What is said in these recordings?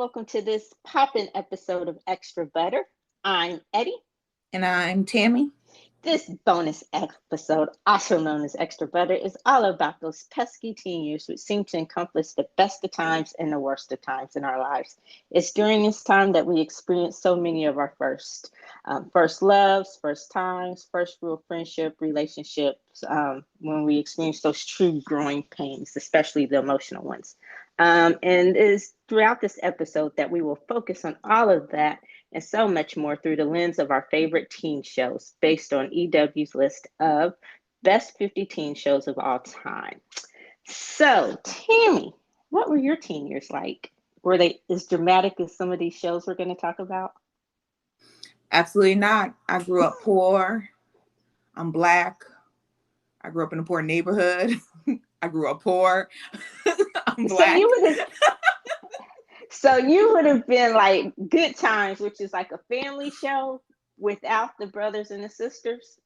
welcome to this poppin' episode of Extra Butter. I'm Eddie. And I'm Tammy. This bonus episode, also known as Extra Butter, is all about those pesky teen years which seem to encompass the best of times and the worst of times in our lives. It's during this time that we experience so many of our first loves, first times, first real friendship, relationships, when we experience those true growing pains, especially the emotional ones. And it is throughout this episode that we will focus on all of that and so much more through the lens of our favorite teen shows based on EW's list of best 50 teen shows of all time. So, Tammy, what were your teen years like? Were they as dramatic as some of these shows we're going to talk about? Absolutely not. I grew up poor. I'm Black. I grew up in a poor neighborhood. I grew up poor. I'm Black. So you would have been like Good Times, which is like a family show without the brothers and the sisters.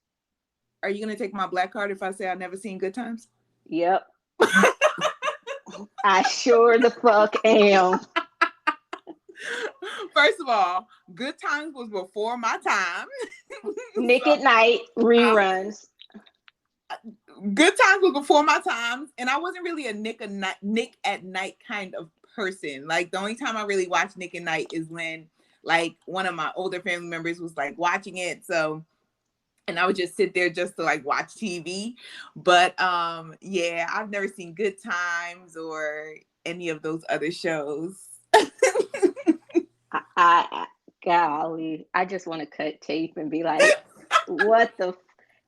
Are you going to take my Black card if I say I've never seen Good Times? Yep. I sure the fuck am. First of all, Good Times was before my time. Nick at Night reruns. Good Times was before my time, and I wasn't really a Nick at Night kind of person. Like, the only time I really watched Nick at Night is when, like, one of my older family members was like watching it. So, and I would just sit there just to like watch TV. But yeah, I've never seen Good Times or any of those other shows. Golly, I just want to cut tape and be like, what the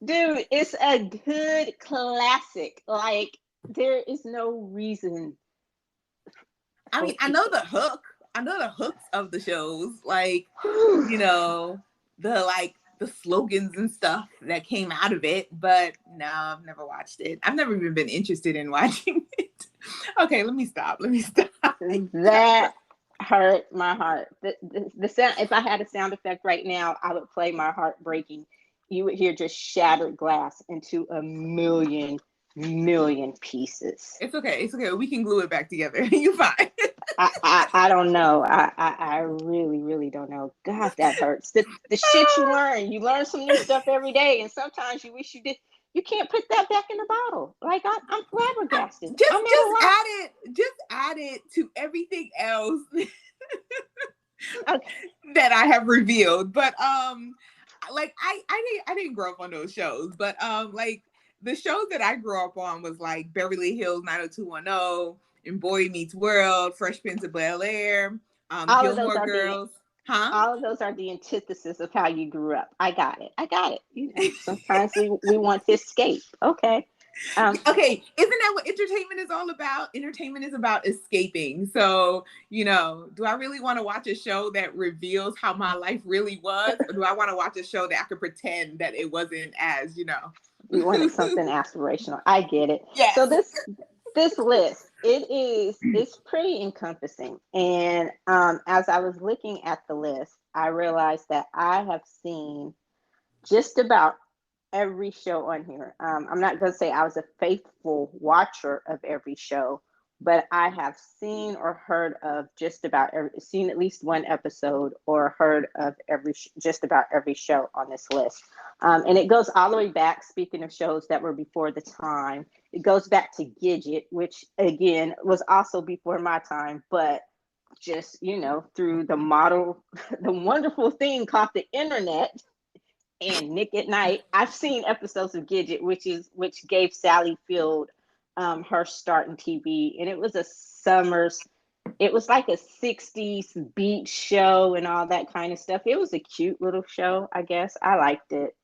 dude, it's a good classic. Like, there is no reason. I mean, I know the hook. I know the hooks of the shows. Like, you know, the slogans and stuff that came out of it. But no, I've never watched it. I've never even been interested in watching it. Okay, let me stop. That hurt my heart. The sound, if I had a sound effect right now, I would play my heart breaking. You would hear just shattered glass into a million pieces. It's okay. We can glue it back together. You fine. I don't know. I really don't know. God, that hurts. The shit you learn some new stuff every day, and sometimes you wish you did. You can't put that back in the bottle. Like, I'm flabbergasted. Just add it to everything else that I have revealed. But like I didn't grow up on those shows, but like the shows that I grew up on was like Beverly Hills 90210 and Boy Meets World, Fresh Prince of Bel-Air, Gilmore Girls. All of those are the antithesis of how you grew up. I got it. You know, sometimes we want to escape. Okay. Okay, isn't that what entertainment is all about? Entertainment is about escaping. So, you know, do I really want to watch a show that reveals how my life really was? Or do I want to watch a show that I could pretend that it wasn't as, you know? You wanted something aspirational. I get it. Yes. So this list, it's pretty encompassing. And as I was looking at the list, I realized that I have seen just about every show on here. I'm not going to say I was a faithful watcher of every show, but I have seen or heard of seen at least one episode or heard of just about every show on this list. And it goes all the way back, speaking of shows that were before the time, it goes back to Gidget, which again was also before my time, but just, you know, through the wonderful thing called the internet and Nick at Night. I've seen episodes of Gidget, which gave Sally Field her start in TV, and it was it was like a 60s beach show and all that kind of stuff. It was a cute little show, I guess. I liked it.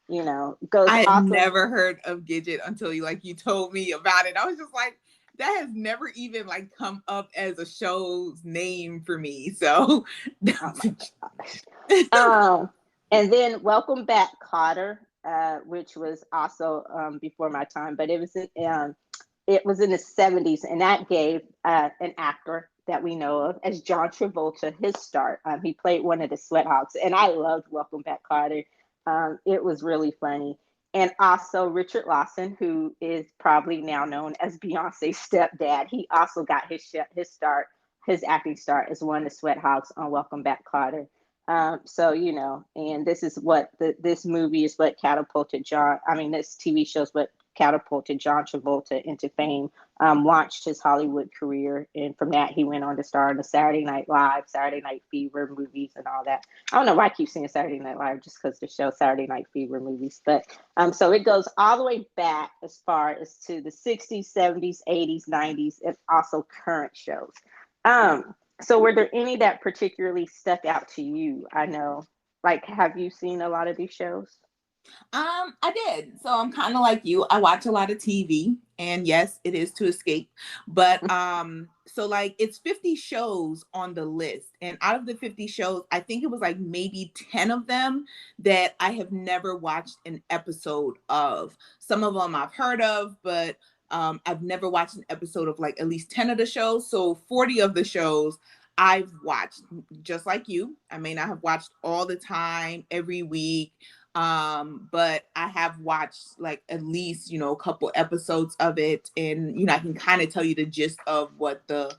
You know, I had never heard of Gidget until you told me about it. I was just like, that has never even like come up as a show's name for me. So and then Welcome Back, Kotter, which was also before my time, but it was in the 70s, and that gave an actor that we know of as John Travolta his start. He played one of the Sweathogs, and I loved Welcome Back, Kotter. It was really funny. And also Richard Lawson, who is probably now known as Beyonce's stepdad. He also got his start his acting start as one of the Sweat Hogs on Welcome Back, Kotter. So and this is what this movie is what catapulted John. I mean, this TV show is what catapulted John Travolta into fame. Launched his Hollywood career, and from that he went on to star in the Saturday Night Live, Saturday Night Fever movies, and all that. I don't know why I keep saying Saturday Night Live just because the show Saturday Night Fever movies, but so it goes all the way back as far as to the 60s, 70s, 80s, 90s, and also current shows. So were there any that particularly stuck out to you? I know, like, have you seen a lot of these shows? I did. So I'm kind of like you. I watch a lot of TV, and yes, it is to escape. But so like it's 50 shows on the list, and out of the 50 shows, I think it was like maybe 10 of them that I have never watched an episode of. Some of them I've heard of, but I've never watched an episode of like at least 10 of the shows. So 40 of the shows I've watched, just like you. I may not have watched all the time every week, but I have watched like at least a couple episodes of it, and I can kind of tell you the gist of what the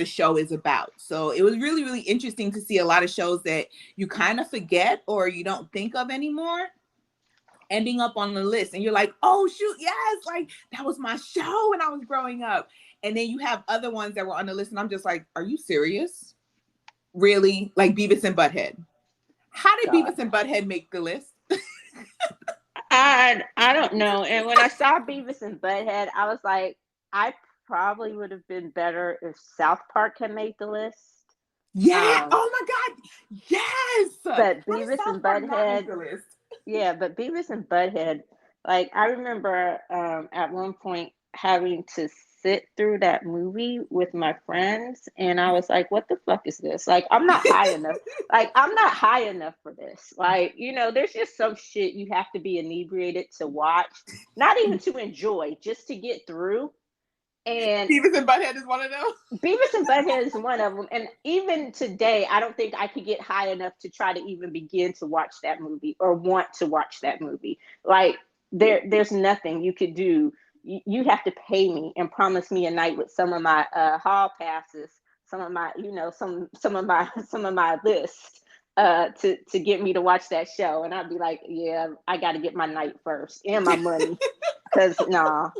show is about. So it was really, really interesting to see a lot of shows that you kind of forget or you don't think of anymore ending up on the list, and you're like, oh shoot, yes, like that was my show when I was growing up. And then you have other ones that were on the list, and I'm just like, are you serious? Really? Like Beavis and Butthead. How did God. Beavis and Butthead make the list? I don't know. And when I saw Beavis and Butthead, I was like, I probably would have been better if South Park had made the list. Yeah. Oh my God. Yes. But How did Beavis and South Park not make Butthead, the list? yeah, but Beavis and Butthead, like I remember at one point having to sit through that movie with my friends, and I was like, what the fuck is this? Like, I'm not high enough. Like, I'm not high enough for this. Like, there's just some shit you have to be inebriated to watch, not even to enjoy, just to get through. And Beavis and Butthead is one of them. Beavis and Butthead is one of them. And even today, I don't think I could get high enough to try to even begin to watch that movie or want to watch that movie. Like there's nothing you could do. You have to pay me and promise me a night with some of my hall passes, some of my, some of my list to get me to watch that show. And I'd be like, yeah, I got to get my night first and my money, because nah.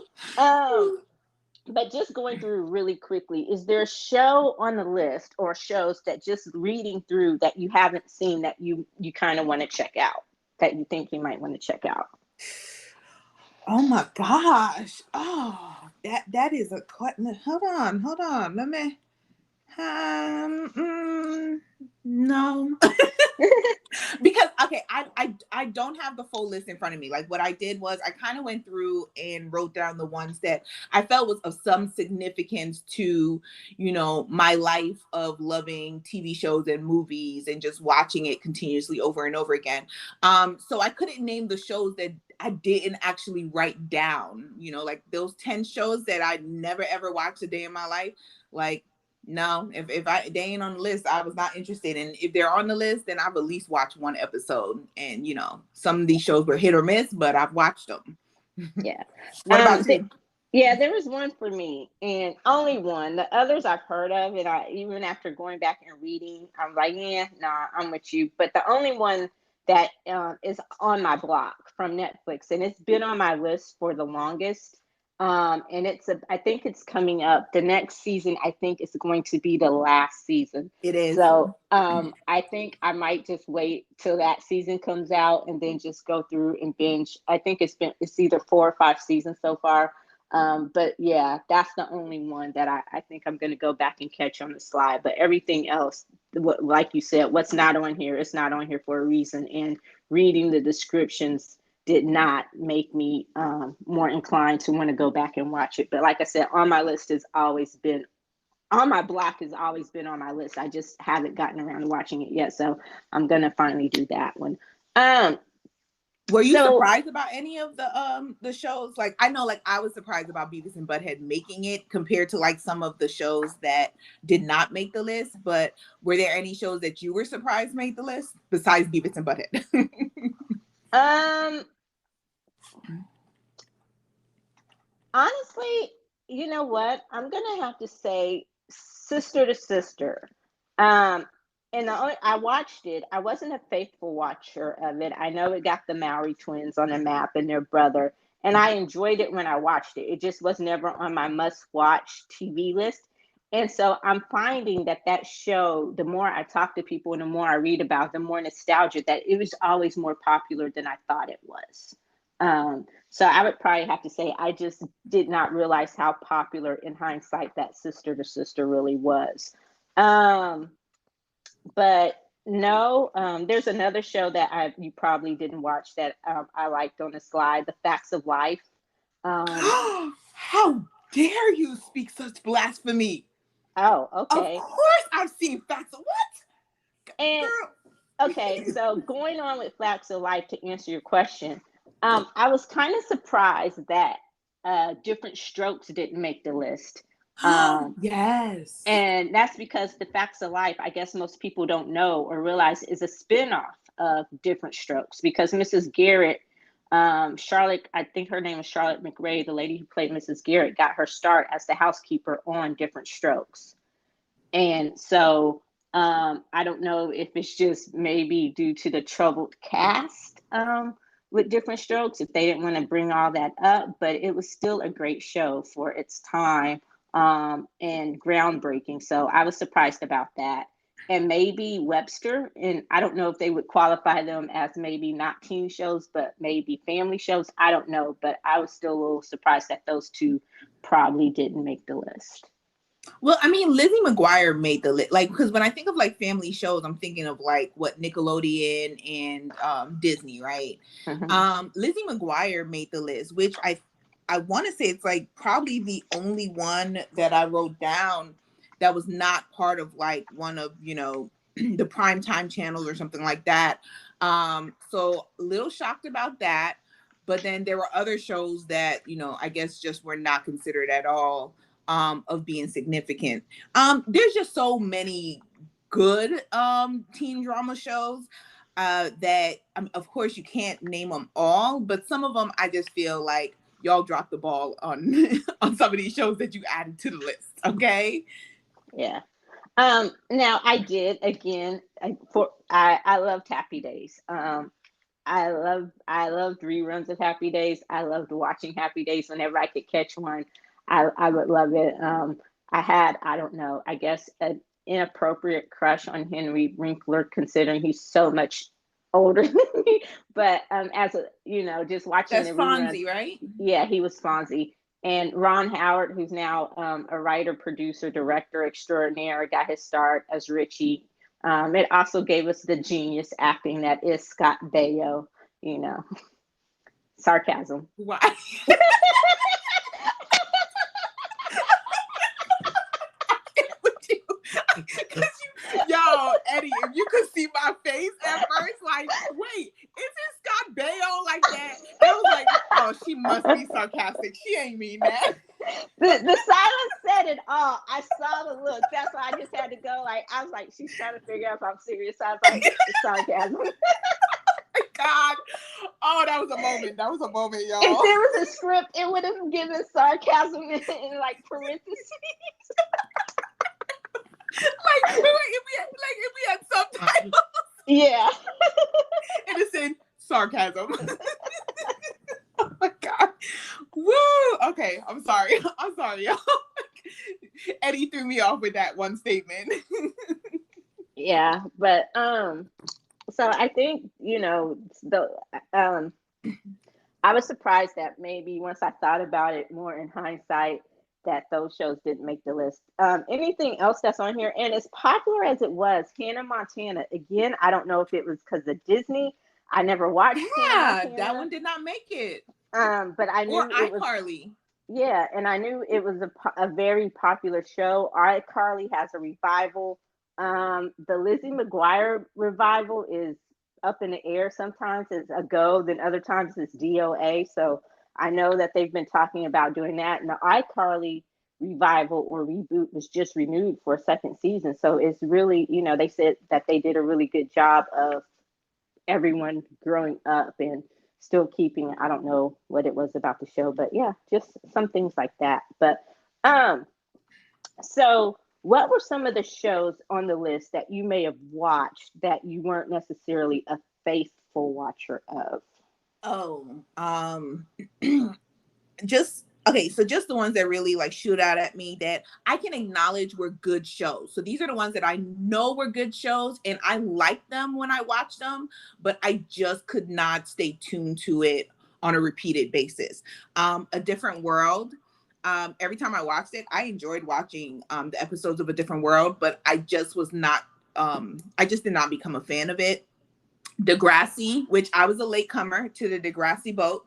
But just going through really quickly, is there a show on the list or shows that just reading through that you haven't seen that you kind of want to check out, that you think you might want to check out? Oh my gosh. Oh, that is a question. Hold on. Let me no. Because okay, I don't have the full list in front of me. Like what I did was I kind of went through and wrote down the ones that I felt was of some significance to, my life of loving TV shows and movies and just watching it continuously over and over again. So I couldn't name the shows that I didn't actually write down, like those 10 shows that I never ever watched a day in my life. Like, no, if they ain't on the list, I was not interested. And if they're on the list, then I've at least watched one episode. And some of these shows were hit or miss, but I've watched them. Yeah. What about you? Yeah, there was one for me, and only one. The others I've heard of, and I even after going back and reading, I'm like, yeah, nah, I'm with you. But the only one that is on my block from Netflix, and it's been on my list for the longest. And I think it's coming up. The next season, I think, is going to be the last season. It is. So I think I might just wait till that season comes out and then just go through and binge. I think it's either 4 or 5 seasons so far. But yeah, that's the only one that I think I'm going to go back and catch on the slide. But everything else, like you said, what's not on here is not on here for a reason. And reading the descriptions did not make me more inclined to want to go back and watch it. But like I said, on my list has always been, on my block has always been on my list. I just haven't gotten around to watching it yet. So I'm going to finally do that one. Were you surprised about any of the shows? Like, I know, like, I was surprised about Beavis and Butthead making it compared to like some of the shows that did not make the list. But were there any shows that you were surprised made the list besides Beavis and Butthead? Honestly, you know what? I'm gonna have to say Sister to Sister. Um, and I watched it. I wasn't a faithful watcher of it. I know it got the Maori twins on the map and their brother, and I enjoyed it when I watched it. It just was never on my must-watch TV list. And so I'm finding that that show, the more I talk to people and the more I read about, the more nostalgia that it was always more popular than I thought it was. So I would probably have to say I just did not realize how popular in hindsight that Sister to Sister really was. Um, but no, there's another show that you probably didn't watch that I liked on the slide, The Facts of Life. Um, How dare you speak such blasphemy? oh, Of okay. course I've seen Facts of what? And Girl. okay, so going on with Facts of Life to answer your question, I was kind of surprised that Different Strokes didn't make the list. Um, Yes. and that's because The Facts of Life, I guess most people don't know or realize, is a spinoff of Different Strokes because Mrs. Garrett, Charlotte, I think her name is Charlotte McRae, the lady who played Mrs. Garrett, got her start as the housekeeper on Different Strokes. And so I don't know if it's just maybe due to the troubled cast with Different Strokes, if they didn't want to bring all that up, but it was still a great show for its time and groundbreaking. So I was surprised about that. And maybe Webster, and I don't know if they would qualify them as maybe not teen shows, but maybe family shows. I don't know, but I was still a little surprised that those two probably didn't make the list. Well, I mean, Lizzie McGuire made the list. Like, because when I think of like family shows, I'm thinking of like what Nickelodeon and Disney, right? Mhm. Lizzie McGuire made the list, which I want to say it's like probably the only one that I wrote down that was not part of like one of the primetime channels or something like that. So a little shocked about that. But then there were other shows that I guess just were not considered at all of being significant. There's just so many good teen drama shows that of course you can't name them all, but some of them I just feel like y'all dropped the ball on on some of these shows that you added to the list. Okay. Yeah. Now I did again I loved Happy Days. I loved reruns of Happy Days. I loved watching Happy Days whenever I could catch one. I would love it. I had, I don't know, I guess an inappropriate crush on Henry Winkler considering he's so much older than me. But as a just watching That's the reruns, Fonzie, right? yeah, he was Fonzie. And Ron Howard, who's now a writer, producer, director extraordinaire, got his start as Richie. It also gave us the genius acting that is Scott Baio, you know, sarcasm. Why? With you. Yo, Eddie, if you could see my face at first, like, wait, is it Scott Baio like that? And I was like, oh, she must be sarcastic. She ain't mean that. The silence said it all. I saw the look. That's why I just had to go. Like I was like, she's trying to figure out if I'm serious. I was like, it's sarcasm. God. Oh, that was a moment. That was a moment, y'all. If there was a script, it would have given sarcasm in like parentheses. Like if we had subtitles. Yeah. And it said sarcasm. Oh my God. Woo. Okay, I'm sorry. I'm sorry, y'all. Eddie threw me off with that one statement. Yeah, but so I think the I was surprised that maybe once I thought about it more in hindsight that those shows didn't make the list. Anything else that's on here, and as popular as it was, Hannah Montana. Again, I don't know if it was because of Disney. I never watched Hannah Yeah, Montana. that one did not make it. But I knew Or it was. iCarly. Yeah, and I knew it was a very popular show. iCarly has a revival. The Lizzie McGuire revival is up in the air. Sometimes it's a go, then other times it's DOA. So I know that they've been talking about doing that. And the iCarly revival or reboot was just renewed for a second season. So it's really, they said that they did a really good job of everyone growing up and still keeping, I don't know what it was about the show, but yeah, just some things like that. But um so What were some of the shows on the list that you may have watched that you weren't necessarily a faithful watcher of? Oh, just okay, so just the ones that really like shoot out at me that I can acknowledge were good shows. So these are the ones that I know were good shows and I liked them when I watched them, but I just could not stay tuned to it on a repeated basis. A Different World. Every time I watched it, I enjoyed watching the episodes of A Different World, but I just was not I just did not become a fan of it. Degrassi, which I was a latecomer to the Degrassi boat.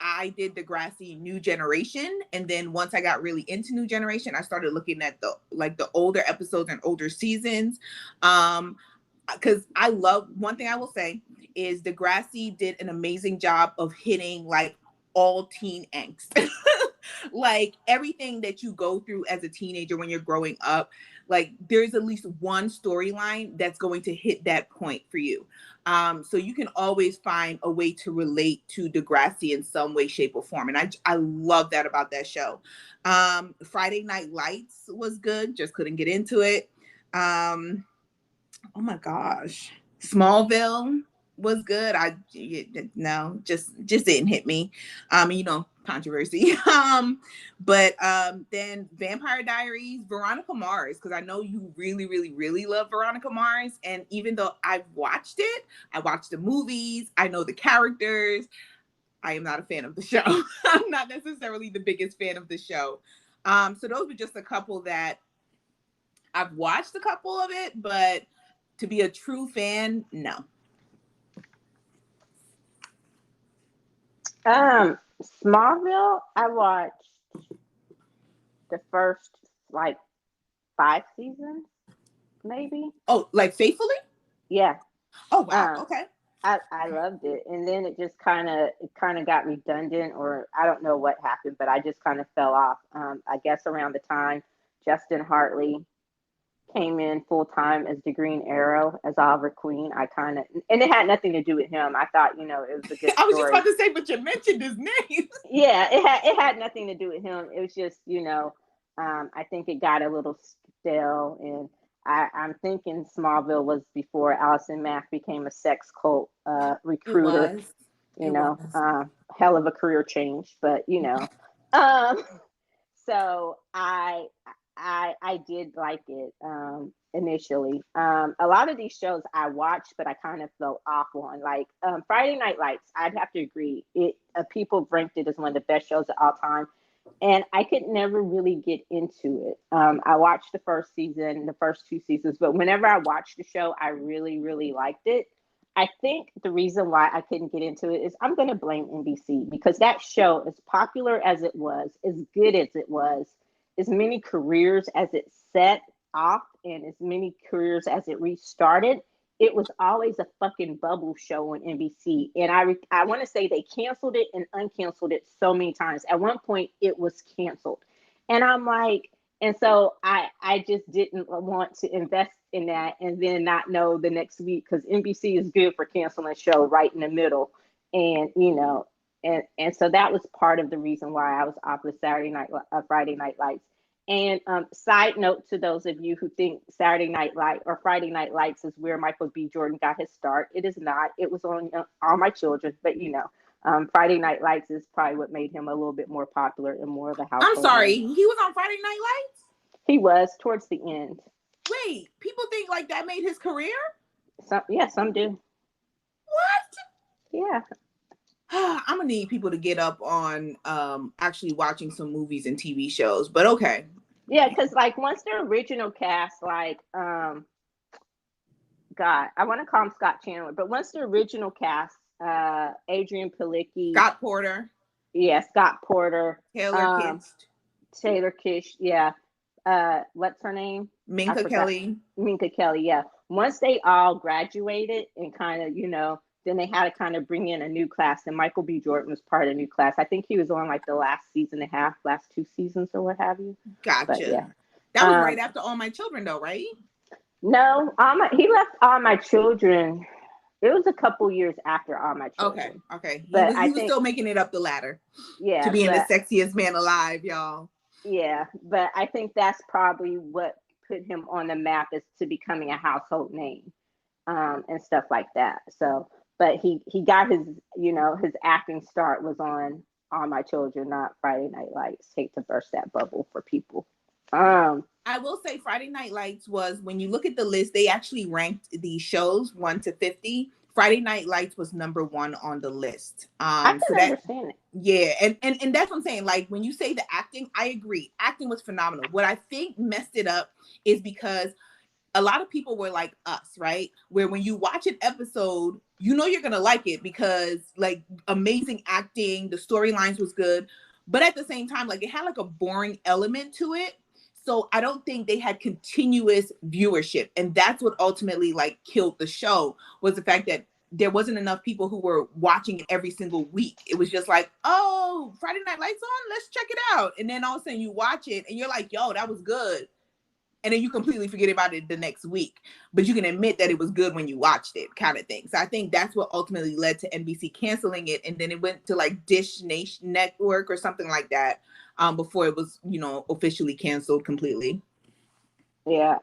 I did Degrassi New Generation, and then once I got really into New Generation, I started looking at the older episodes and older seasons. Because I love, one thing I will say is Degrassi did an amazing job of hitting like all teen angst. Like everything that you go through as a teenager when you're growing up, like there's at least one storyline that's going to hit that point for you. So you can always find a way to relate to Degrassi in some way, shape, or form. And I love that about that show. Friday Night Lights was good, just couldn't get into it. Oh my gosh. Smallville was good. No, just didn't hit me. Controversy. But then Vampire Diaries, Veronica Mars, because I know you really, really, really love Veronica Mars. And even though I've watched it, I watched the movies, I know the characters, I am not a fan of the show. I'm not necessarily the biggest fan of the show. So those were just a couple that I've watched a couple of it, but to be a true fan, no. Smallville, I watched the first like 5 seasons, maybe. Oh, like faithfully? Yeah. Oh wow. Okay. I loved it, and then it kind of got redundant, or I don't know what happened, but I just kind of fell off. I guess around the time Justin Hartley came in full time as the Green Arrow as Oliver Queen, I kind of, and it had nothing to do with him. I thought, it was a good I was just story. about to say, but you mentioned his name. Yeah, it had nothing to do with him. It was just, I think it got a little stale, and I'm thinking Smallville was before Allison Mack became a sex cult It recruiter. was. It was. Hell of a career change, but um, so I did like it initially. A lot of these shows I watched, but I kind of fell off on. Like Friday Night Lights, I'd have to agree. People ranked it as one of the best shows of all time, and I could never really get into it. I watched the first season, the first 2 seasons, but whenever I watched the show, I really, really liked it. I think the reason why I couldn't get into it is I'm going to blame NBC, because that show, as popular as it was, as good as it was, as many careers as it set off, and as many careers as it restarted, it was always a fucking bubble show on NBC. And I want to say they canceled it and uncanceled it so many times. At one point, it was canceled, and I'm like, and so I just didn't want to invest in that and then not know the next week, because NBC is good for canceling a show right in the middle, and and so that was part of the reason why I was off the Friday Night Lights. And side note to those of you who think Saturday Night Light or Friday Night Lights is where Michael B. Jordan got his start, it is not. It was on All My Children, but Friday Night Lights is probably what made him a little bit more popular and more of a household I'm sorry. name. He was on Friday Night Lights? He was towards the end. Wait, people think like that made his career? Some do. What? Yeah. I'm gonna need people to get up on actually watching some movies and TV shows, but okay. Yeah, because like once the original cast, like God, I want to call him Scott Chandler, but once the original cast, Adrian Palicki, Scott Porter, yeah, Scott Porter, Taylor Kish, yeah, what's her name? Minka Kelly. Minka Kelly, yeah. Once they all graduated and kind of, then they had to kind of bring in a new class, and Michael B. Jordan was part of the new class. I think he was on like the last season and a half, last 2 seasons or what have you. Gotcha. But, yeah. That was right after All My Children, though, right? No, he left All My Children. It was a couple years after All My Children. Okay. He was still making it up the ladder. Yeah. To being the sexiest man alive, y'all. Yeah, but I think that's probably what put him on the map is to becoming a household name, and stuff like that. So, but he got his, his acting start was on All My Children, not Friday Night Lights. Hate to burst that bubble for people. I will say Friday Night Lights was, when you look at the list, they actually ranked the shows 1 to 50. Friday Night Lights was number 1 on the list. I So can that, understand it. yeah, and that's what I'm saying. Like, when you say the acting, I agree. Acting was phenomenal. What I think messed it up is because a lot of people were like us, right? Where when you watch an episode, you know you're gonna like it because like amazing acting, the storylines was good, but at the same time, like it had like a boring element to it. So I don't think they had continuous viewership, and that's what ultimately like killed the show, was the fact that there wasn't enough people who were watching it every single week. It was just like, oh, Friday Night Lights on, let's check it out, and then all of a sudden you watch it and you're like, yo, that was good, and then you completely forget about it the next week. But you can admit that it was good when you watched it, kind of thing. So I think that's what ultimately led to NBC canceling it, and then it went to like Dish Nation Network or something like that, before it was, officially canceled completely. Yeah.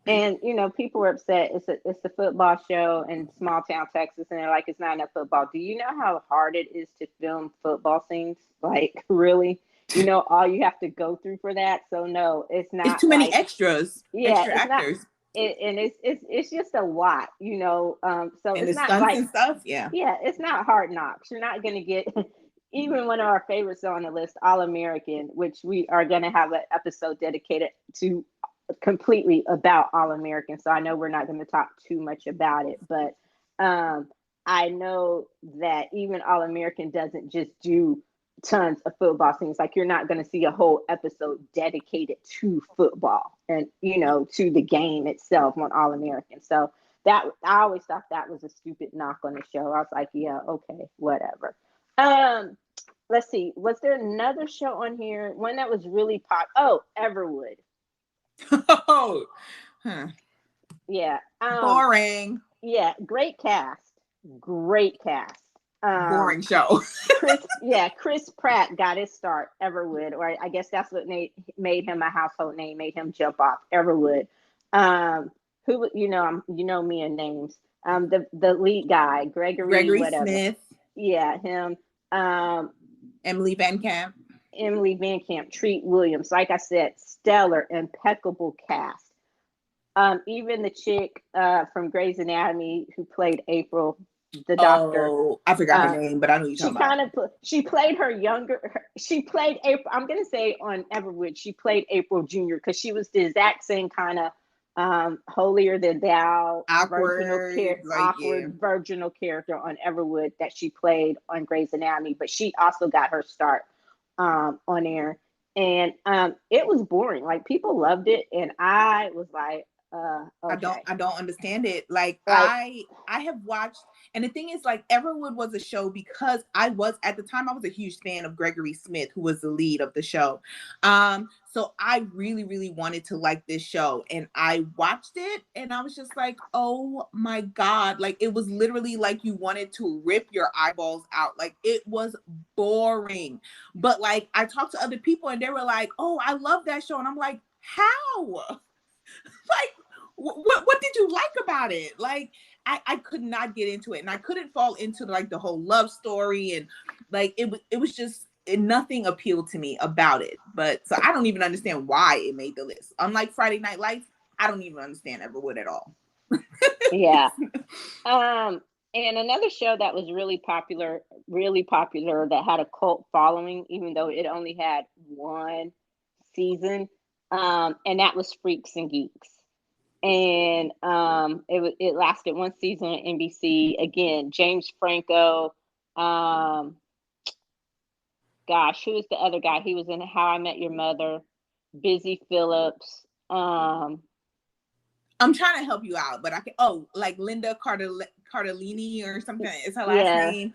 And people were upset. It's a football show in small town Texas, and they're like, it's not enough football. Do you know how hard it is to film football scenes? Like, really? All you have to go through for that. So no, it's It's not too many like, extras, yeah, extra it's not. actors, And it's just a lot. So and it's the not stunts like, and stuff. Yeah. yeah, it's not Hard Knocks. You're not gonna get even one of our favorites on the list, All American, which we are gonna have an episode dedicated to completely about All American. So I know we're not gonna talk too much about it, but I know that even All American doesn't just do tons of football scenes. Like, you're not going to see a whole episode dedicated to football and to the game itself on All American. So that, I always thought that was a stupid knock on the show. I was like, yeah, okay, whatever. Let's see, was there another show on here, one that was really pop? Oh, Everwood. Oh, huh. Yeah. Boring. Yeah, great cast. Great cast. Boring show. Chris Pratt got his start. Everwood, or I guess that's what made him a household name, made him jump off. Everwood. Who me and names. The lead guy, Gregory, Gregory whatever. Smith. Yeah, him. Emily Van Camp. Emily Van Camp, Treat Williams. Like I said, stellar, impeccable cast. Even the chick from Grey's Anatomy who played April, the doctor. Oh, I forgot her name, but I know you're She talking about. kind of she played her younger. She played April. I'm gonna say on Everwood, she played April Jr. because she was the exact same kind of holier than thou Awkward, like, yeah. awkward virginal character on Everwood that she played on Grey's Anatomy. But she also got her start on air, and it was boring. Like, people loved it, and I was like, okay. I don't understand it. Like, Like, I have watched, and the thing is, like, Everwood was a show because I was, at the time, I was a huge fan of Gregory Smith, who was the lead of the show. So I really, really wanted to like this show, and I watched it, and I was just like, oh my God. Like, it was literally like you wanted to rip your eyeballs out. Like, it was boring. But like, I talked to other people and they were like, oh, I love that show. And I'm like, how? Like, what did you like about it? Like, I could not get into it, and I couldn't fall into like the whole love story, and like it was just, nothing appealed to me about it. But so I don't even understand why it made the list. Unlike Friday Night Lights, I don't even understand Everwood at all. yeah. And another show that was really popular that had a cult following, even though it only had one season, and that was Freaks and Geeks. And it lasted one season on NBC. Again, James Franco. Gosh, who was the other guy? He was in How I Met Your Mother. Busy Phillips. I'm trying to help you out, but I can. Oh, like Linda Cardellini or something is her last Yeah. name.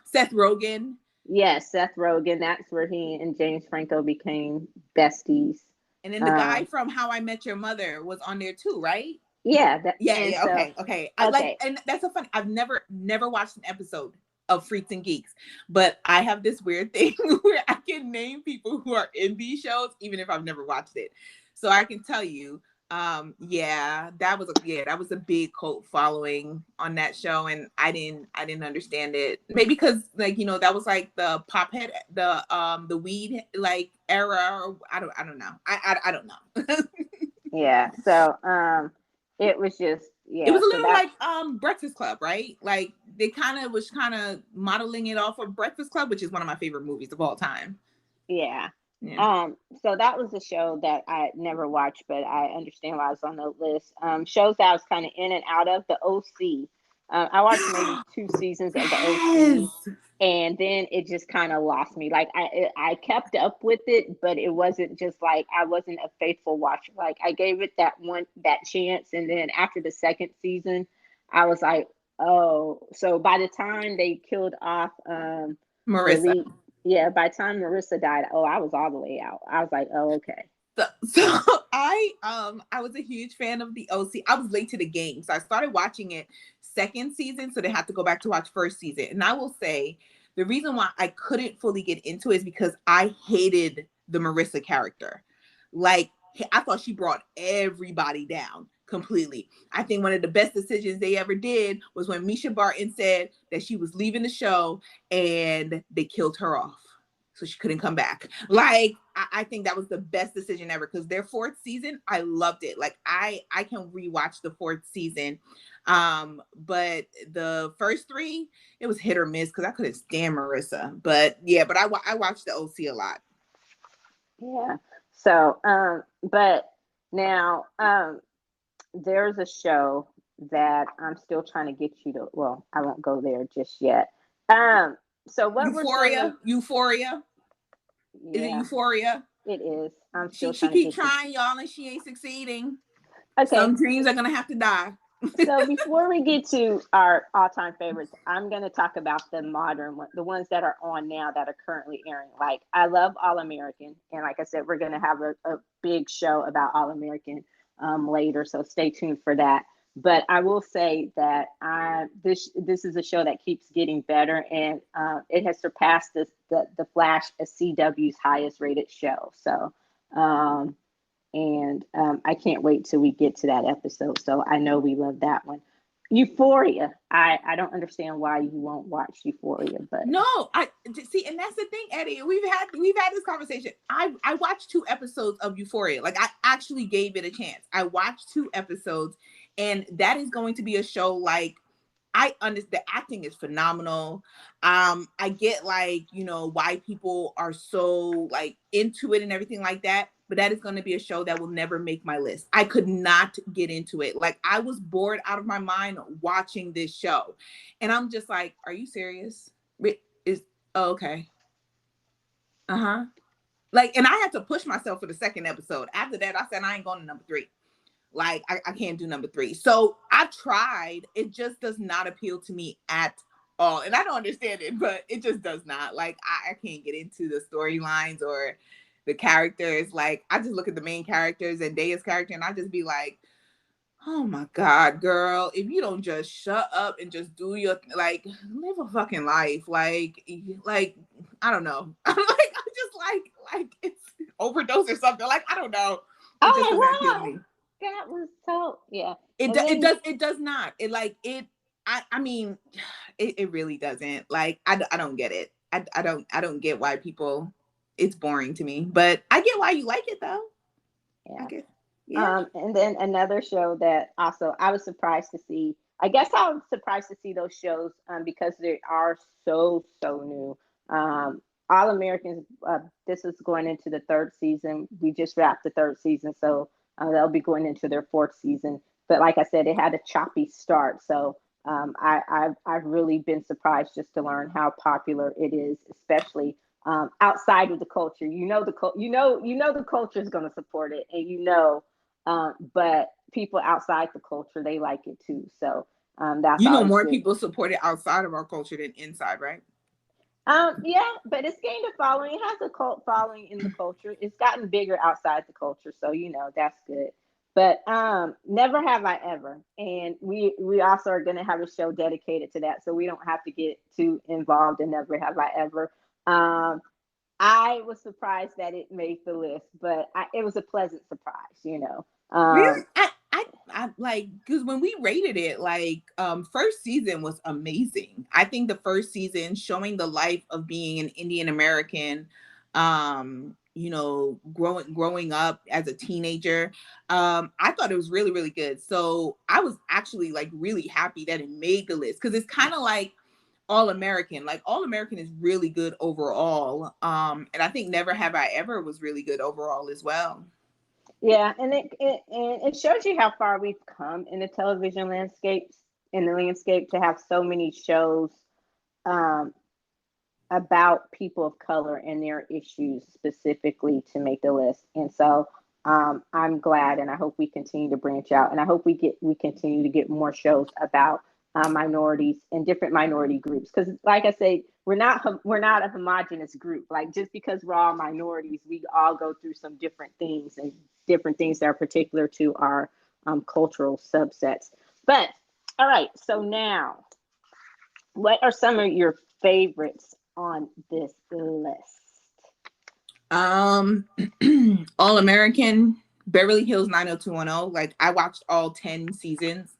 Seth Rogen. Yes, Seth Rogen. That's where he and James Franco became besties. And then the guy from How I Met Your Mother was on there too, right? Yeah. Yeah. Okay. I okay. like, and that's so funny. I've never watched an episode of Freaks and Geeks. But I have this weird thing where I can name people who are in these shows, even if I've never watched it. So I can tell you, that was a big cult following on that show, and I didn't understand it. Maybe because, like, that was like the pop head, the weed like era, or I don't know. I don't know. Yeah. So it was just, It yeah. was a So little that, like Breakfast Club, right? Like they kind of modeling it off of Breakfast Club, which is one of my favorite movies of all time. yeah. Yeah. So that was a show that I never watched, but I understand why it's on the list. Shows that I was kind of in and out of, the OC. I watched maybe 2 seasons of the Yes. OC, and then it just kind of lost me. Like I kept up with it, but it wasn't just like, I wasn't a faithful watcher. Like I gave it that chance, and then after the second season, I was like, oh. So by the time they killed off the Marissa. lead, yeah, by the time Marissa died, oh, I was all the way out. I was like, oh, okay. So I was a huge fan of the OC. I was late to the game, so I started watching it second season, so they had to go back to watch first season. And I will say the reason why I couldn't fully get into it is because I hated the Marissa character. Like, I thought she brought everybody down completely. I think one of the best decisions they ever did was when Misha Barton said that she was leaving the show and they killed her off, so she couldn't come back. Like, I think that was the best decision ever, because their fourth season, I loved it. Like, I can rewatch the fourth season. But the first three, it was hit or miss because I couldn't stand Marissa. But yeah, but I watched the OC a lot. Yeah. So, but now, there's a show that I'm still trying to get you to. Well, I won't go there just yet. So what we're still Euphoria, gonna, Euphoria. Is it yeah, Euphoria? it is. I'm She still she trying to keep get you. trying, y'all, and she ain't succeeding. Okay. Some dreams are gonna have to die. So before we get to our all-time favorites, I'm going to talk about the modern one, the ones that are on now that are currently airing. Like, I love All American, and like I said, we're going to have a big show about All American later, so stay tuned for that. But I will say that this is a show that keeps getting better, and it has surpassed the Flash as CW's highest rated show. So. And I can't wait till we get to that episode. So I know we love that one. Euphoria. I don't understand why you won't watch Euphoria, but No, I see, and that's the thing, Eddie. We've had this conversation. I watched 2 episodes of Euphoria. Like, I actually gave it a chance. I watched 2 episodes, and that is going to be a show. Like, I understand the acting is phenomenal. I get, like, why people are so, like, into it and everything like that. But that is going to be a show that will never make my list. I could not get into it. Like, I was bored out of my mind watching this show, and I'm just like, are you serious? Is okay. Uh-huh. Like, and I had to push myself for the second episode. After that, I said I ain't going to number 3. Like, I can't do number 3. So I tried. It just does not appeal to me at all. And I don't understand it, but it just does not. Like, I can't get into the storylines or the characters. Like, I just look at the main characters and Daya's character, and I just be like, oh my God, girl, if you don't just shut up and just do your, like, live a fucking life. Like, I don't know. I'm just like it's overdose or something. Like, I don't know. It just doesn't oh appeal to my me. god, that was so, yeah. It And it then, does not. I mean, it really doesn't. Like, I don't get it. I don't get why people. It's boring to me, but I get why you like it though. I yeah. guess. Yeah. And then another show that also I was surprised to see. I guess I was surprised to see those shows because they are so new. All Americans. This is going into the third season. We just wrapped the third season, so they'll be going into their fourth season. But like I said, it had a choppy start. So I've really been surprised just to learn how popular it is, especially outside of the culture. The culture is going to support it, and but people outside the culture, they like it too. So that's always More good. people support it outside of our culture than inside, right? Yeah, but it's gained a following. It has a cult following in the culture. It's gotten bigger outside the culture, so that's good. But Never Have I Ever, and we also are going to have a show dedicated to that, so we don't have to get too involved in Never Have I Ever. Um, I was surprised that it made the list, but it was a pleasant surprise, you know. Really? I like, because when we rated it, like, first season was amazing. I think the first season showing the life of being an Indian American, you know, growing up as a teenager, I thought it was really, really good. So I was actually like really happy that it made the list, because it's kind of like All American. Like All American is really good overall. And I think Never Have I Ever was really good overall as well. Yeah, and it shows you how far we've come in the television landscapes in the landscape to have so many shows um, about people of color and their issues specifically to make the list. And so I'm glad, and I hope we continue to branch out, and I hope we continue to get more shows about minorities and different minority groups. Because, like I say, we're not a homogenous group. Like just because we're all minorities, we all go through some different things and different things that are particular to our cultural subsets. But all right, so now, what are some of your favorites on this list? Um, All American, Beverly Hills 90210. Like I watched all 10 seasons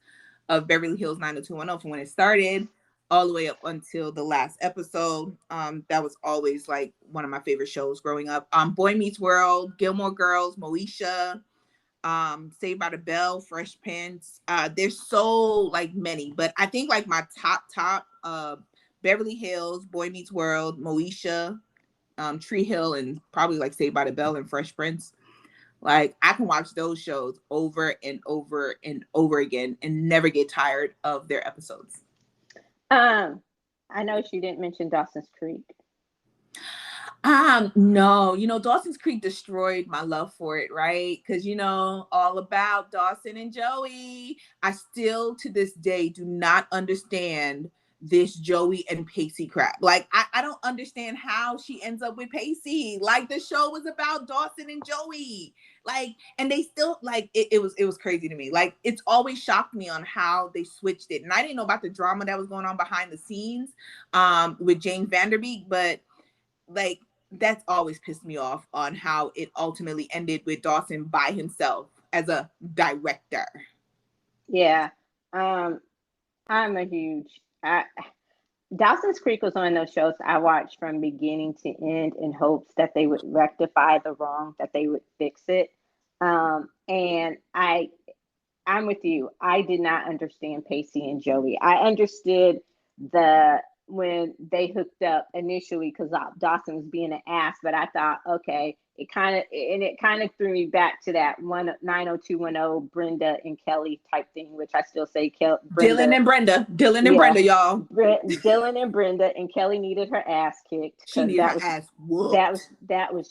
of Beverly Hills 90210 from when it started all the way up until the last episode. That was always like one of my favorite shows growing up. Boy Meets World, Gilmore Girls, Moesha, Saved by the Bell, Fresh Prince. There's so like many, but I think like my top Beverly Hills, Boy Meets World, Moesha, Tree Hill, and probably like Saved by the Bell and Fresh Prince. Like I can watch those shows over and over and over again and never get tired of their episodes. Um, I know she didn't mention Dawson's Creek. No, you know, Dawson's Creek destroyed my love for it, right? Because, you know, all about Dawson and Joey. I still to this day do not understand this Joey and Pacey crap. Like, I don't understand how she ends up with Pacey. Like, the show was about Dawson and Joey. Like, and they still like it was crazy to me. Like, it's always shocked me on how they switched it. And I didn't know about the drama that was going on behind the scenes with James Vanderbeek, but like that's always pissed me off on how it ultimately ended with Dawson by himself as a director. Yeah. Um, I'm a huge Dawson's Creek was one of those shows I watched from beginning to end in hopes that they would rectify the wrong, that they would fix it. And I'm with you. I did not understand Pacey and Joey. I understood the when they hooked up initially because Dawson was being an ass, but I thought, okay, it kind of threw me back to that 90210 Brenda and Kelly type thing, which I still say Dylan Brenda. and Brenda. Dylan and Yeah, Brenda, y'all. Dylan and Brenda, and Kelly needed her ass kicked She because needed her ass whooped. that was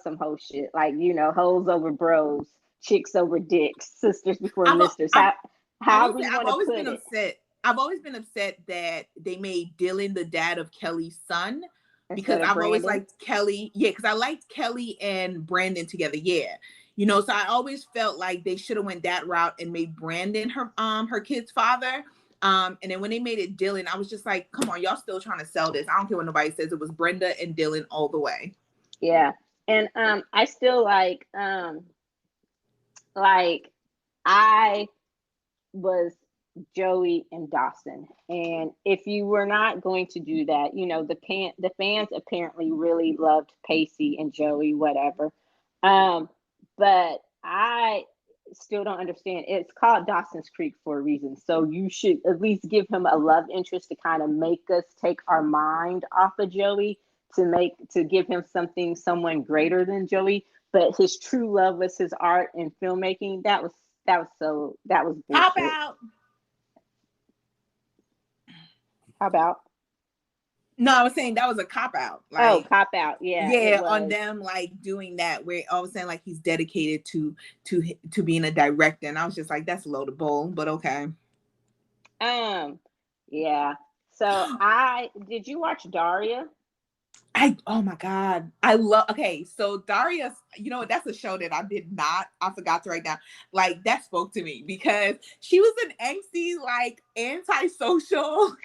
some hoe shit. Like, hoes over bros, chicks over dicks, sisters before I'm a, misters. I'm I will However say you I've want to always put been it. upset. I've always been upset that they made Dylan the dad of Kelly's son, because Instead of I've always Brandon. liked Kelly. Yeah, because I liked Kelly and Brandon together. Yeah. You know, so I always felt like they should have went that route and made Brandon her kid's father. And then when they made it Dylan, I was just like, come on, y'all still trying to sell this. I don't care what nobody says. It was Brenda and Dylan all the way. Yeah. And I still like I was Joey and Dawson. And if you were not going to do that, the fans apparently really loved Pacey and Joey, whatever. But I still don't understand. It's called Dawson's Creek for a reason. So you should at least give him a love interest to kind of make us take our mind off of Joey, to give him someone greater than Joey. But his true love was his art and filmmaking. That was Cop bullshit. out. How about? No, I was saying that was a cop out. Oh, Like, cop out. Yeah, it yeah, on was. them like doing that, where all of a sudden like he's dedicated to being a director, and I was just like, that's a load of bull, but okay. Um, yeah. So I did you watch Daria? Oh my God. I love, okay, so Darius, you know, that's a show that I forgot to write down. Like, that spoke to me because she was an angsty, like, antisocial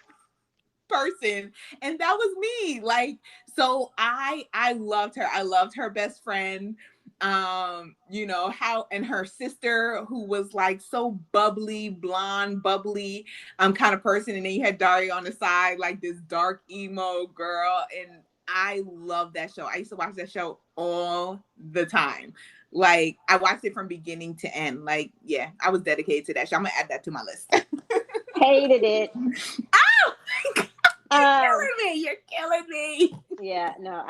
person, and that was me. Like, so I loved her. I loved her best friend, you know, how, and her sister, who was like so bubbly, blonde, bubbly kind of person, and then you had Daria on the side, like this dark emo girl. And I love that show. I used to watch that show all the time. Like, I watched it from beginning to end. Like, yeah, I was dedicated to that show. I'm gonna add that to my list. Hated it. You're killing me. Yeah, no,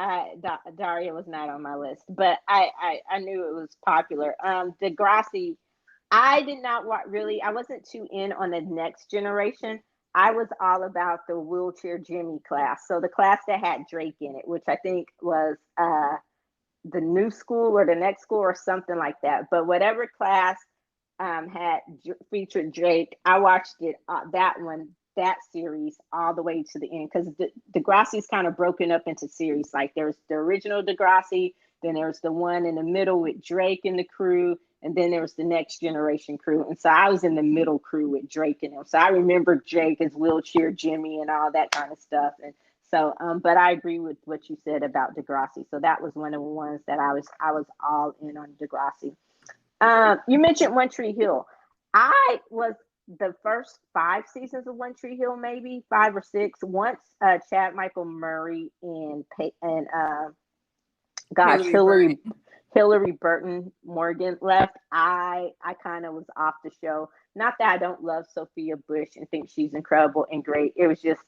Daria was not on my list, but I knew it was popular. Degrassi, I did not really. I wasn't too in on the next generation. I was all about the wheelchair Jimmy class, so the class that had Drake in it, which I think was the new school or the next school or something like that. But whatever class had featured Drake, I watched it that series all the way to the end, because Degrassi's kind of broken up into series. Like, there's the original Degrassi, then there's the one in the middle with Drake and the crew, and then there was the next generation crew. And so I was in the middle crew with Drake and them. So I remember Drake as wheelchair Jimmy and all that kind of stuff. And so, but I agree with what you said about Degrassi. So that was one of the ones that I was all in on Degrassi. You mentioned One Tree Hill. I was the first 5 seasons of One Tree Hill, maybe 5 or 6. Once Chad Michael Murray and gosh, Hillary Burton Morgan left, I kind of was off the show. Not that I don't love Sophia Bush and think she's incredible and great. It was just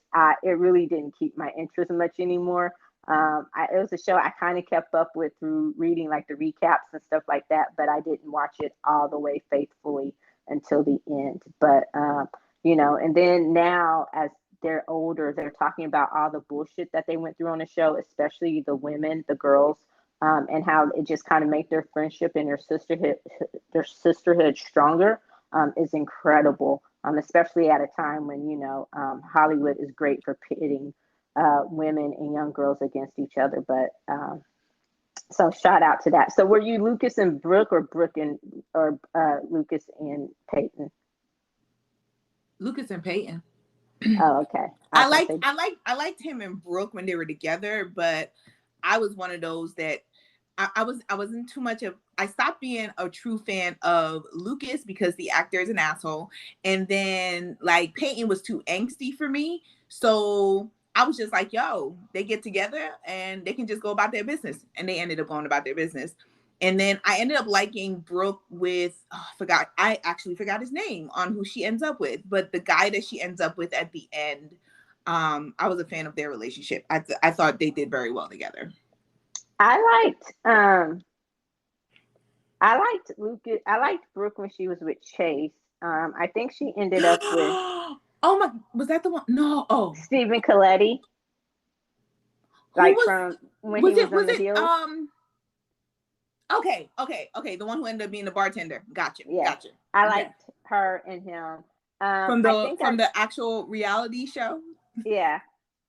it really didn't keep my interest much anymore. It was a show I kind of kept up with through reading like the recaps and stuff like that, but I didn't watch it all the way faithfully until the end. But you know, and then now as they're older, they're talking about all the bullshit that they went through on the show, especially the women, the girls, and how it just kind of made their friendship and their sisterhood stronger, is incredible. Especially at a time when, you know, Hollywood is great for pitting women and young girls against each other. But so shout out to that. So were you Lucas and Brooke, or Lucas and Peyton? Lucas and Peyton. Oh, okay. I liked him and Brooke when they were together, but I was one of those that I wasn't too much of. I stopped being a true fan of Lucas because the actor is an asshole, and then like Peyton was too angsty for me. So I was just like, yo, they get together and they can just go about their business, and they ended up going about their business. And then I ended up liking Brooke with, I actually forgot his name on who she ends up with, but the guy that she ends up with at the end, I was a fan of their relationship. I thought they did very well together. I liked Lucas. I liked Brooke when she was with Chase. I think she ended up with Oh my, was that the one? No. Oh, Stephen Coletti. Like, from when he was on the Hills. Okay. The one who ended up being the bartender. Gotcha. I liked her and him. From the actual reality show. Yeah.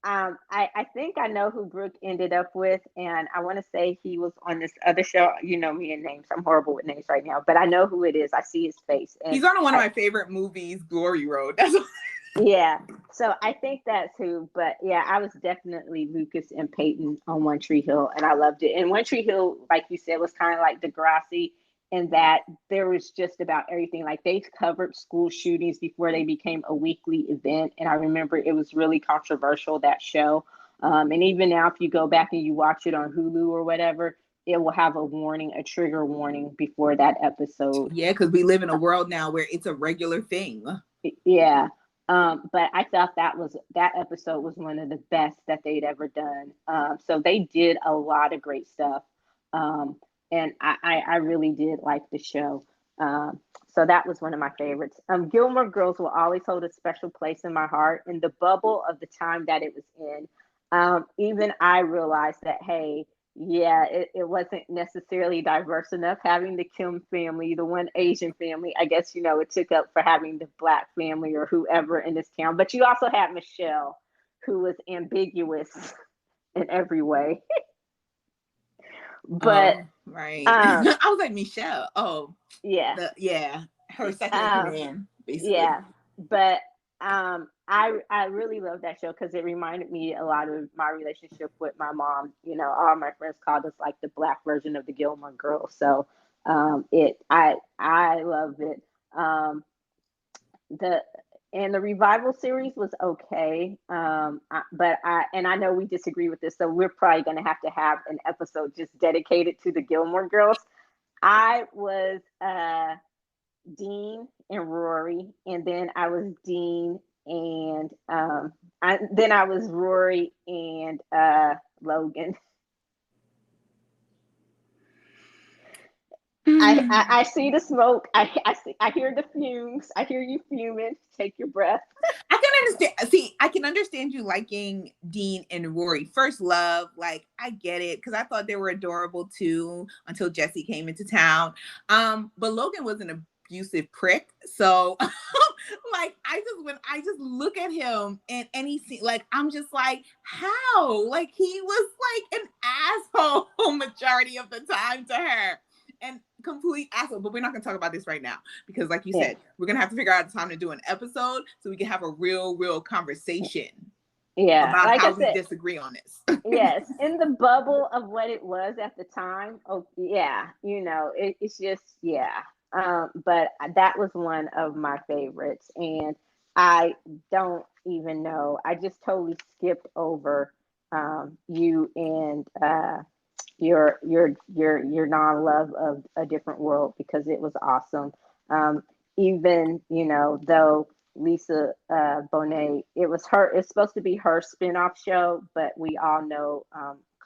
I think I know who Brooke ended up with, and I want to say he was on this other show. You know me and names. I'm horrible with names right now, but I know who it is. I see his face. And he's on one of my favorite movies, Glory Road. That's yeah. So I think that's who. But yeah, I was definitely Lucas and Peyton on One Tree Hill, and I loved it. And One Tree Hill, like you said, was kind of like Degrassi, in that there was just about everything. Like, they covered school shootings before they became a weekly event. And I remember it was really controversial, that show. And even now, if you go back and you watch it on Hulu or whatever, it will have a trigger warning before that episode. Yeah, because we live in a world now where it's a regular thing. Yeah. But I thought that episode was one of the best that they'd ever done. So they did a lot of great stuff. And I really did like the show. So that was one of my favorites. Gilmore Girls will always hold a special place in my heart. In the bubble of the time that it was in, even I realized that, hey, yeah, it wasn't necessarily diverse enough having the Kim family, the one Asian family. I guess, you know, it took up for having the Black family or whoever in this town. But you also had Michelle, who was ambiguous in every way. But Oh, right. um, I was like, Michelle. Oh, yeah, her second in um, command, basically. yeah. But I really love that show because it reminded me a lot of my relationship with my mom. You know, all my friends called us like the black version of the Gilmore Girls. So it I love it. The and the revival series was okay, but I know we disagree with this, so we're probably going to have an episode just dedicated to the Gilmore Girls. I was Dean and Rory, and then I was Dean and then I was Rory and Logan. I see the smoke. I hear the fumes. I hear you fuming. Take your breath. I can understand. See, I can understand you liking Dean and Rory. First love, like I get it because I thought they were adorable too until Jesse came into town. But Logan was an abusive prick, so like I just look at him and any scene, like I'm just like, how? Like he was like an asshole majority of the time to her. And complete asshole, but we're not gonna talk about this right now because, like you Yeah. said, we're gonna have to figure out the time to do an episode so we can have a real conversation Yeah, about like I how we said, disagree on this. yes, in the bubble of what it was at the time. Oh, yeah, it's just yeah. But that was one of my favorites, and I don't even know. I just totally skipped over you and your non-love of A Different World because it was awesome. Um, even though Lisa Bonet, it's supposed to be her spin-off show, but we all know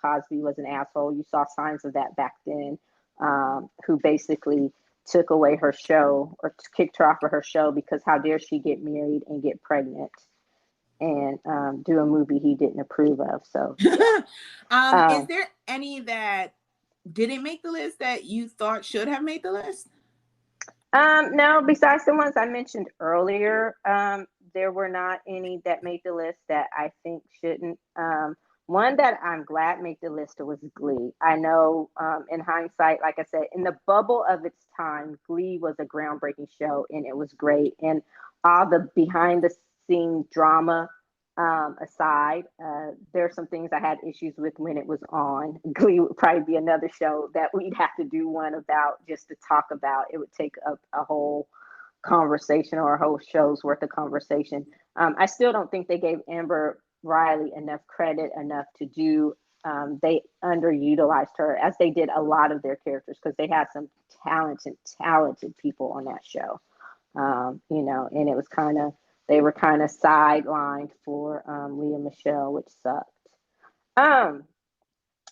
Cosby was an asshole. You saw signs of that back then. Who basically took away her show or kicked her off of her show because how dare she get married and get pregnant and do a movie he didn't approve of. So yeah. Is Um, there any that didn't make the list that you thought should have made the list? no, besides the ones I mentioned earlier, there were not any that made the list that I think shouldn't. One that I'm glad made the list was Glee. I know, in hindsight, like I said, in the bubble of its time, Glee was a groundbreaking show and it was great. And all the behind the scene drama aside, there are some things I had issues with when it was on. Glee would probably be another show that we'd have to do one about just to talk about. It would take up a whole conversation or a whole show's worth of conversation. I still don't think they gave Amber Riley enough credit, enough to do. They underutilized her as they did a lot of their characters because they had some talented people on that show. And it was kind of they were kind of sidelined for Leah Michelle, which sucked. Um,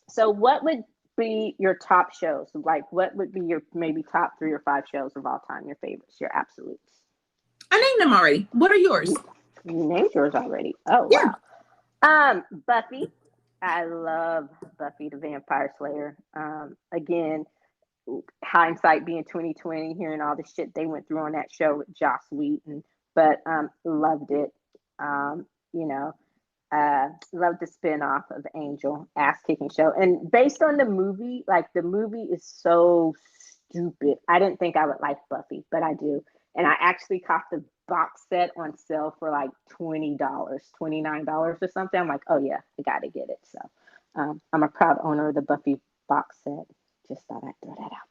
so what would be your top shows? Like, what would be your maybe top 3 or 5 shows of all time? Your favorites, your absolutes. I named them already. What are yours? You named yours already. Oh Yeah. wow. Buffy. I love Buffy the Vampire Slayer. Again, hindsight being 2020, hearing all the shit they went through on that show with Joss Whedon, but loved it. Um, you know, love the spin-off of Angel, ass kicking show. And based on the movie, like the movie is so stupid. I didn't think I would like Buffy, but I do. And I actually caught the box set on sale for like $20, $29 or something. I'm like, oh yeah, I gotta get it. So I'm a proud owner of the Buffy box set. Just thought I'd throw that out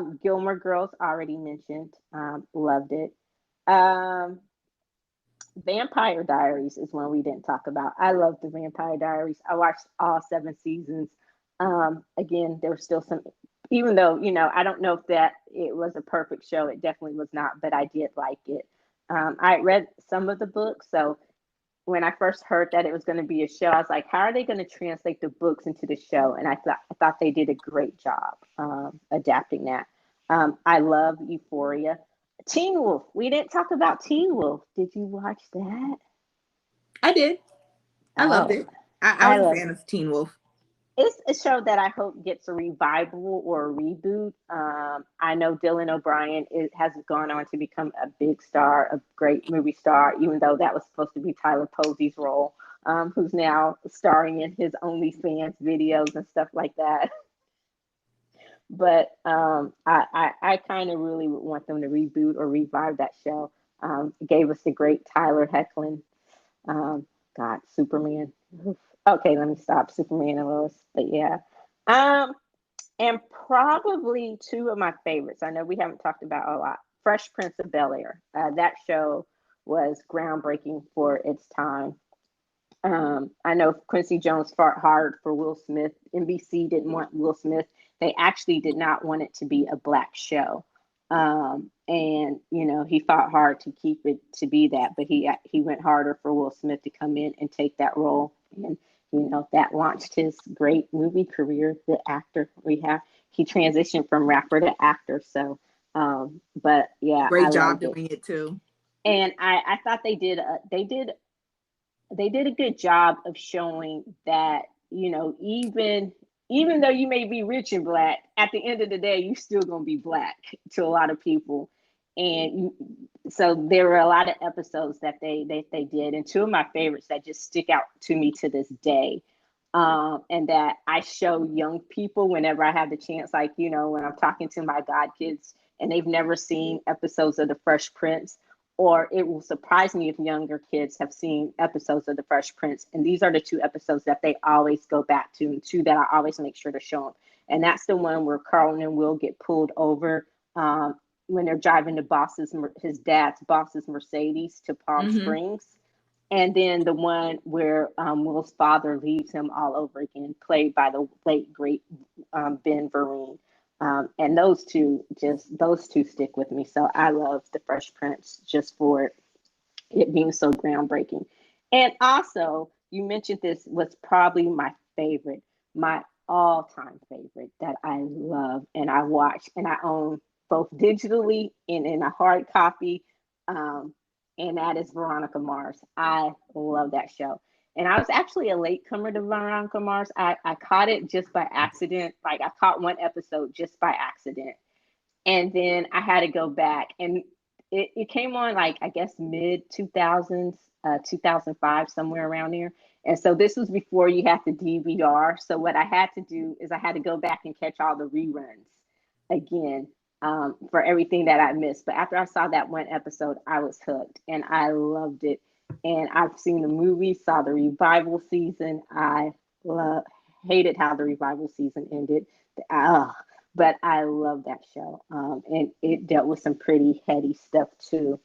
there. Gilmore Girls already mentioned. Loved it. Um, Vampire Diaries is one we didn't talk about. I love the Vampire Diaries. I watched all 7 seasons. Again, there was still some, even though, I don't know if that it was a perfect show. It definitely was not, but I did like it. I read some of the books. So when I first heard that it was going to be a show, I was like, how are they going to translate the books into the show? And I thought they did a great job adapting that. I love Euphoria. Teen Wolf. We didn't talk about Teen Wolf. Did you watch that? I did. I loved Oh, it. I I was a love fan of Teen Wolf. it's a show that I hope gets a revival or a reboot. I know Dylan O'Brien has gone on to become a big star, a great movie star, even though that was supposed to be Tyler Posey's role. who's now starring in his OnlyFans videos and stuff like that. But I kind of really would want them to reboot or revive that show. It gave us the great Tyler Hoechlin. Um, God, Superman. Oof. Okay, let me stop. Superman and Lois. But yeah. Um, and probably two of my favorites. I know we haven't talked about a lot. Fresh Prince of Bel Air. That show was groundbreaking for its time. I know Quincy Jones fought hard for Will Smith. NBC didn't want Will Smith. They actually did not want it to be a black show. And he fought hard to keep it to be that, but he went harder for Will Smith to come in and take that role. And that launched his great movie career. The actor we have, he transitioned from rapper to actor. So, but yeah, I Great job loved it. doing it too. And I thought they did a good job of showing that even though you may be rich and black, at the end of the day you still gonna be black to a lot of people. So there were a lot of episodes that they did, and two of my favorites that just stick out to me to this day, and that I show young people whenever I have the chance, like when I'm talking to my god kids and they've never seen episodes of the Fresh Prince, or it will surprise me if younger kids have seen episodes of the Fresh Prince. And these are the two episodes that they always go back to, and two that I always make sure to show them. And that's the one where Carlton and Will get pulled over when they're driving his dad's boss's Mercedes to Palm Springs. And then the one where Will's father leaves him all over again, played by the late great Ben Vereen. And those two stick with me. So I love the Fresh Prince just for it being so groundbreaking. And also, you mentioned this was probably my favorite, my all-time favorite that I love and I watch and I own both digitally and in a hard copy. Um, and that is Veronica Mars. I love that show. And I was actually a latecomer to Veronica Mars. I caught it just by accident. Like I caught one episode just by accident. And then I had to go back. And it came on like I guess mid 2000s, 2005, somewhere around there. And so this was before you had the DVR. So what I had to do is I had to go back and catch all the reruns again, for everything that I missed. But after I saw that one episode, I was hooked and I loved it. And I've seen the movie, saw the revival season. I love, hated how the revival season ended. Uh, but I love that show. And it dealt with some pretty heady stuff too.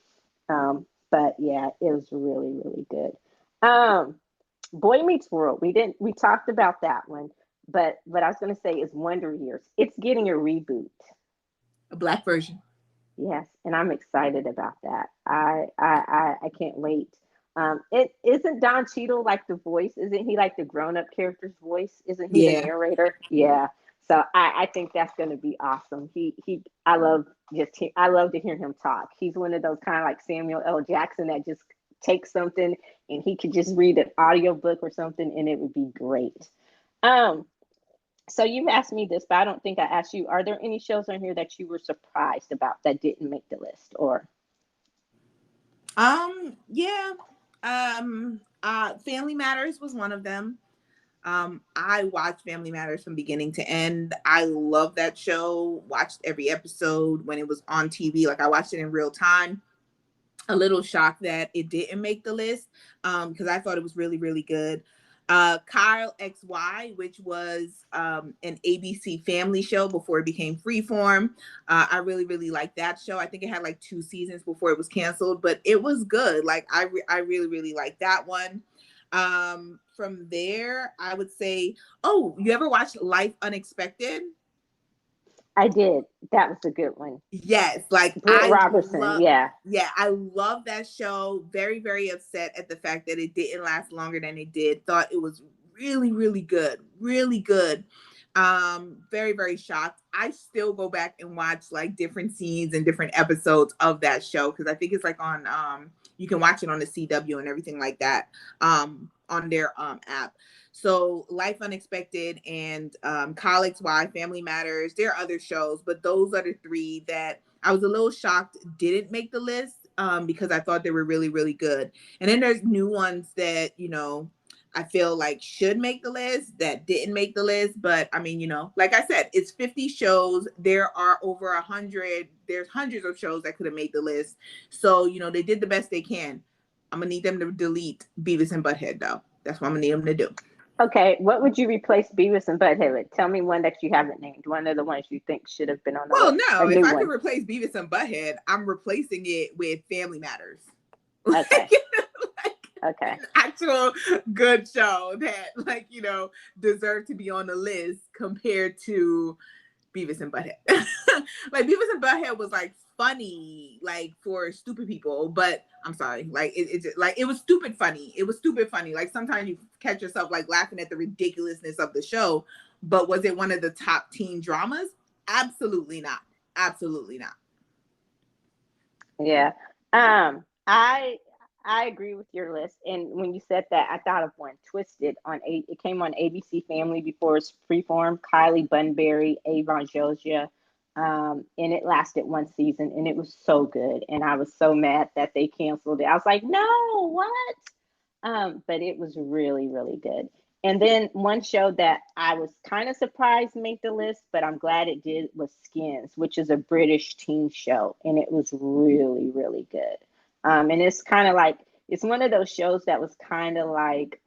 But yeah, it was really, really good. Um, Boy Meets World. We talked about that one, but what I was going to say is Wonder Years. It's getting a reboot. A black version. Yes, and I'm excited about that. I can't wait. It isn't Don Cheadle like the voice? Isn't he like the grown up character's voice? Isn't he the Yeah. narrator? Yeah. So I think that's going to be awesome. I love to hear him talk. He's one of those kind of like Samuel L. Jackson that just takes something and he could just read an audiobook or something and it would be great. Um, so you've asked me this, but I don't think I asked you. Are there any shows on here that you were surprised about that didn't make the list? Or Yeah. Family Matters was one of them. I watched Family Matters from beginning to end. I love that show. Watched every episode when it was on TV. Like I watched it in real time. A little shocked that it didn't make the list because I thought it was really, really good. Kyle XY, which was an ABC family show before it became Freeform. I really, really liked that show. I think it had like 2 seasons before it was canceled, but it was good. Like I really, really liked that one. From there, I would say, oh, you ever watched Life Unexpected? I did. That was a good one. Yes, like Britt Robertson. Yeah. I love that show. Very, very upset at the fact that it didn't last longer than it did. Thought it was really, really good. Really good. Very, very shocked. I still go back and watch like different scenes and different episodes of that show because I think it's like on you can watch it on the CW and everything like that. On their app. So Life Unexpected and Kyle XY, Family Matters. There are other shows, but those are the three that I was a little shocked didn't make the list because I thought they were really, really good. And then there's new ones that, I feel like should make the list that didn't make the list. But I mean, like I said, it's 50 shows. There are over 100. There's hundreds of shows that could have made the list. So, they did the best they can. I'm going to need them to delete Beavis and Butthead, though. That's what I'm going to need them to do. Okay, what would you replace Beavis and Butthead with? Tell me one that you haven't named. One of the ones you think should have been on the list. Well, no, if I could replace Beavis and Butthead, I'm replacing it with Family Matters. Okay. Okay. Actual good show that, deserved to be on the list compared to Beavis and Butthead. Like, Beavis and Butthead was funny, for stupid people, but I'm sorry, it was stupid funny. It was stupid funny. Like, sometimes you catch yourself laughing at the ridiculousness of the show, but was it one of the top teen dramas? Absolutely not. Absolutely not. Yeah. I agree with your list. And when you said that, I thought of one, Twisted it came on ABC Family before it's Freeform. Kylie Bunbury, Avon Josia. And it lasted one season and it was so good. And I was so mad that they canceled it. I was like, no, what? But it was really, really good. And then one show that I was kind of surprised made the list, but I'm glad it did, was Skins, which is a British teen show. And it was really, really good. And it's kind of it's one of those shows that was kind of like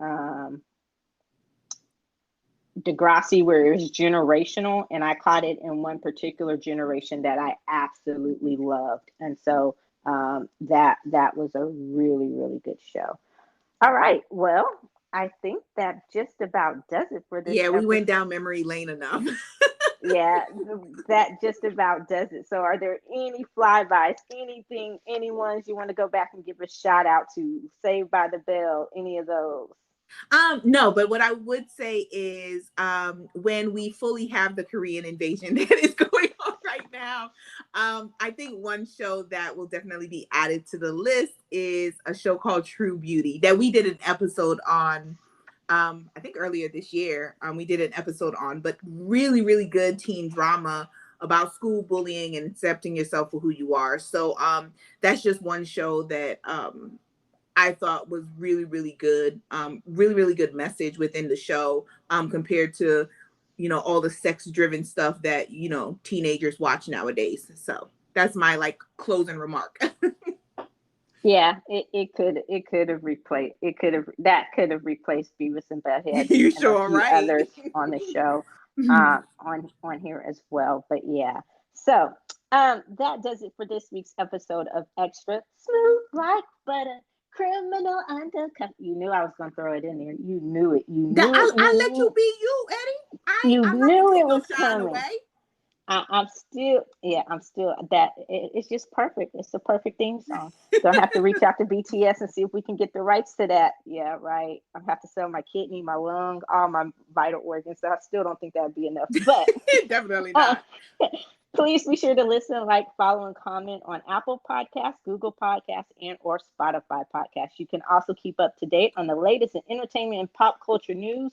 Degrassi, where it was generational, and I caught it in one particular generation that I absolutely loved. And so that was a really, really good show. All right. Well, I think that just about does it for this. Yeah, we went down memory lane enough. Yeah, that just about does it. So are there any flybys, anything, any ones you want to go back and give a shout out to? Saved by the Bell, any of those? No, but what I would say is when we fully have the Korean invasion that is going on right now, I think one show that will definitely be added to the list is a show called True Beauty that we did an episode on. I think earlier this year, we did an episode on, but really, really good teen drama about school bullying and accepting yourself for who you are. So that's just one show that I thought was really, really good. Really, really good message within the show compared to, all the sex-driven stuff that, teenagers watch nowadays. So that's my closing remark. Yeah, it could have replaced Beavis and Butthead. You and sure, a few right? Others on the show on here as well. But yeah, so that does it for this week's episode of Extra Smooth Like Butter. Criminal Undercover. You knew I was going to throw it in there. You knew it. I let you be you, Eddie. You knew it was coming. away. I'm still that it's just perfect. It's a perfect theme song. Gonna have to reach out to BTS and see if we can get the rights to that. Yeah, right. I have to sell my kidney, my lung, all my vital organs. So I still don't think that'd be enough. But definitely not. Please be sure to listen, follow, and comment on Apple Podcasts, Google Podcasts, and or Spotify Podcasts. You can also keep up to date on the latest in entertainment and pop culture news,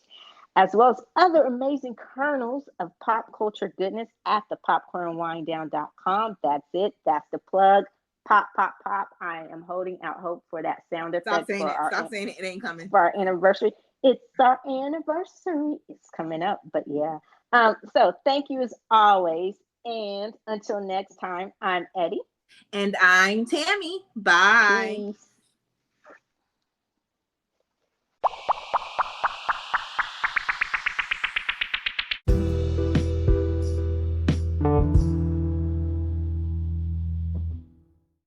as well as other amazing kernels of pop culture goodness at thepopcornwinedown.com. That's it. That's the plug. Pop, pop, pop. I am holding out hope for that sound effect. Stop saying it. It ain't coming. For our anniversary. It's our anniversary. It's coming up, but yeah. So thank you as always. And until next time, I'm Eddie. And I'm Tammy. Bye. Peace.